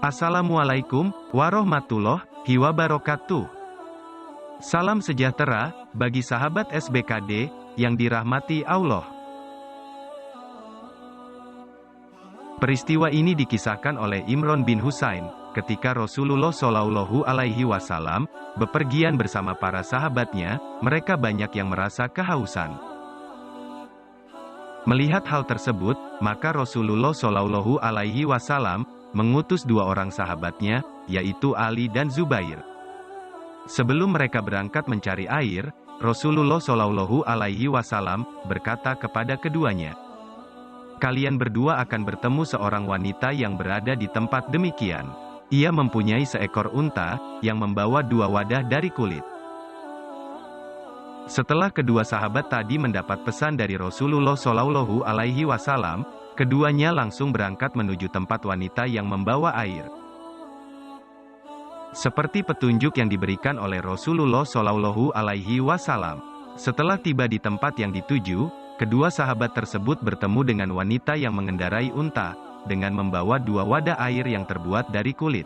Assalamualaikum warahmatullahi wabarakatuh. Salam sejahtera bagi sahabat SBKD yang dirahmati Allah. Peristiwa ini dikisahkan oleh Imron bin Husain ketika Rasulullah Shallallahu Alaihi Wasallam bepergian bersama para sahabatnya. Mereka banyak yang merasa kehausan. Melihat hal tersebut, maka Rasulullah Shallallahu Alaihi Wasallam mengutus dua orang sahabatnya, yaitu Ali dan Zubair. Sebelum mereka berangkat mencari air, Rasulullah Shallallahu Alaihi Wasallam berkata kepada keduanya, "Kalian berdua akan bertemu seorang wanita yang berada di tempat demikian. Ia mempunyai seekor unta yang membawa dua wadah dari kulit." Setelah kedua sahabat tadi mendapat pesan dari Rasulullah Shallallahu Alaihi Wasallam, keduanya langsung berangkat menuju tempat wanita yang membawa air. Seperti petunjuk yang diberikan oleh Rasulullah Shallallahu Alaihi Wasallam. Setelah tiba di tempat yang dituju, kedua sahabat tersebut bertemu dengan wanita yang mengendarai unta, dengan membawa dua wadah air yang terbuat dari kulit.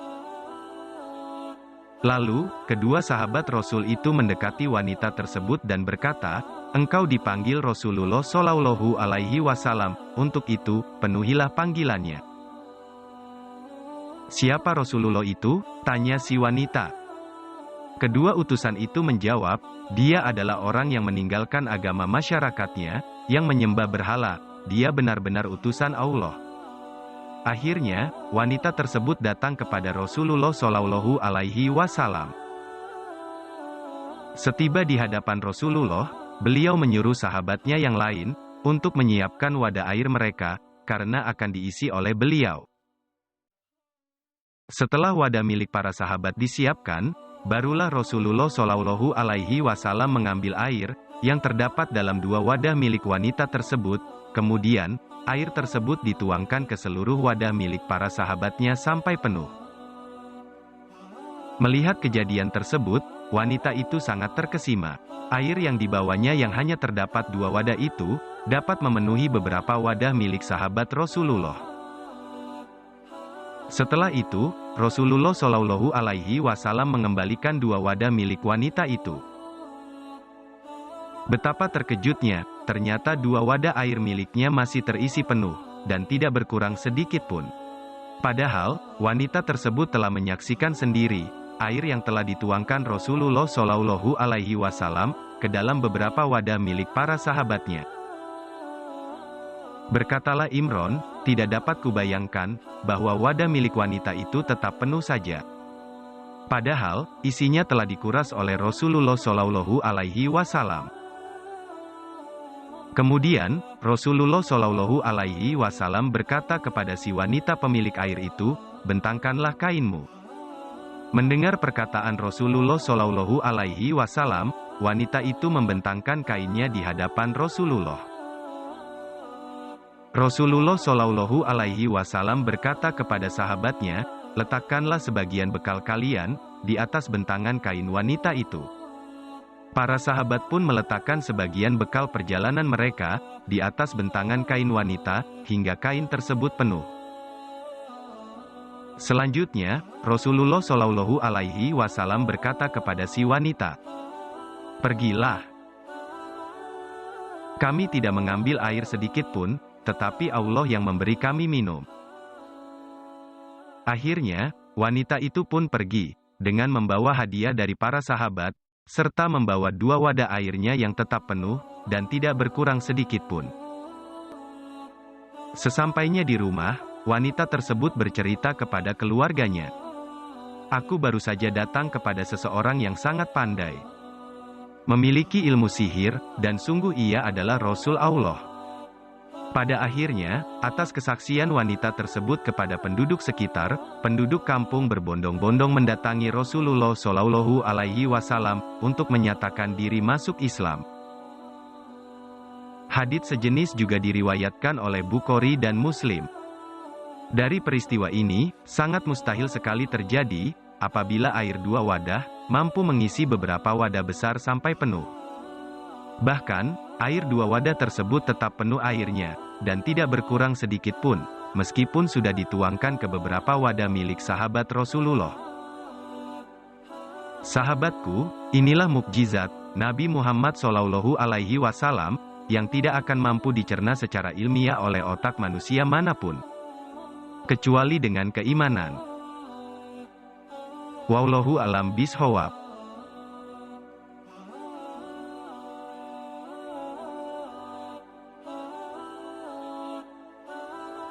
Lalu, kedua sahabat Rasul itu mendekati wanita tersebut dan berkata, "Engkau dipanggil Rasulullah Shallallahu Alaihi Wasallam, untuk itu, penuhilah panggilannya." "Siapa Rasulullah itu?" tanya si wanita. Kedua utusan itu menjawab, "Dia adalah orang yang meninggalkan agama masyarakatnya, yang menyembah berhala. Dia benar-benar utusan Allah." Akhirnya, wanita tersebut datang kepada Rasulullah Shallallahu Alaihi Wasallam. Setiba di hadapan Rasulullah, beliau menyuruh sahabatnya yang lain untuk menyiapkan wadah air mereka, karena akan diisi oleh beliau. Setelah wadah milik para sahabat disiapkan, barulah Rasulullah Shallallahu Alaihi Wasallam mengambil air yang terdapat dalam dua wadah milik wanita tersebut. Kemudian, air tersebut dituangkan ke seluruh wadah milik para sahabatnya sampai penuh. Melihat kejadian tersebut, wanita itu sangat terkesima. Air yang dibawanya yang hanya terdapat dua wadah itu, dapat memenuhi beberapa wadah milik sahabat Rasulullah. Setelah itu, Rasulullah Shallallahu Alaihi Wasallam mengembalikan dua wadah milik wanita itu. Betapa terkejutnya, ternyata dua wadah air miliknya masih terisi penuh, dan tidak berkurang sedikit pun. Padahal, wanita tersebut telah menyaksikan sendiri, air yang telah dituangkan Rasulullah Shallallahu Alaihi Wasallam ke dalam beberapa wadah milik para sahabatnya. Berkatalah Imron, "Tidak dapat kubayangkan, bahwa wadah milik wanita itu tetap penuh saja. Padahal, isinya telah dikuras oleh Rasulullah Shallallahu Alaihi Wasallam." Kemudian, Rasulullah Shallallahu Alaihi Wasallam berkata kepada si wanita pemilik air itu, "Bentangkanlah kainmu." Mendengar perkataan Rasulullah Shallallahu Alaihi Wasallam, wanita itu membentangkan kainnya di hadapan Rasulullah. Rasulullah Shallallahu Alaihi Wasallam berkata kepada sahabatnya, "Letakkanlah sebagian bekal kalian di atas bentangan kain wanita itu." Para sahabat pun meletakkan sebagian bekal perjalanan mereka di atas bentangan kain wanita, hingga kain tersebut penuh. Selanjutnya, Rasulullah Shallallahu Alaihi Wasallam berkata kepada si wanita, "Pergilah. Kami tidak mengambil air sedikit pun, tetapi Allah yang memberi kami minum." Akhirnya, wanita itu pun pergi, dengan membawa hadiah dari para sahabat, serta membawa dua wadah airnya yang tetap penuh, dan tidak berkurang sedikit pun. Sesampainya di rumah, wanita tersebut bercerita kepada keluarganya, "Aku baru saja datang kepada seseorang yang sangat pandai, memiliki ilmu sihir, dan sungguh ia adalah Rasul Allah." Pada akhirnya, atas kesaksian wanita tersebut kepada penduduk sekitar, penduduk kampung berbondong-bondong mendatangi Rasulullah Shallallahu Alaihi Wasallam untuk menyatakan diri masuk Islam. Hadits sejenis juga diriwayatkan oleh Bukhari dan Muslim. Dari peristiwa ini, sangat mustahil sekali terjadi, apabila air dua wadah mampu mengisi beberapa wadah besar sampai penuh. Bahkan, air dua wadah tersebut tetap penuh airnya, dan tidak berkurang sedikit pun. meskipun sudah dituangkan ke beberapa wadah milik sahabat Rasulullah. Sahabatku, inilah mukjizat Nabi Muhammad SAW yang tidak akan mampu dicerna secara ilmiah oleh otak manusia manapun, kecuali dengan keimanan. Wallahu a'lam bishawab.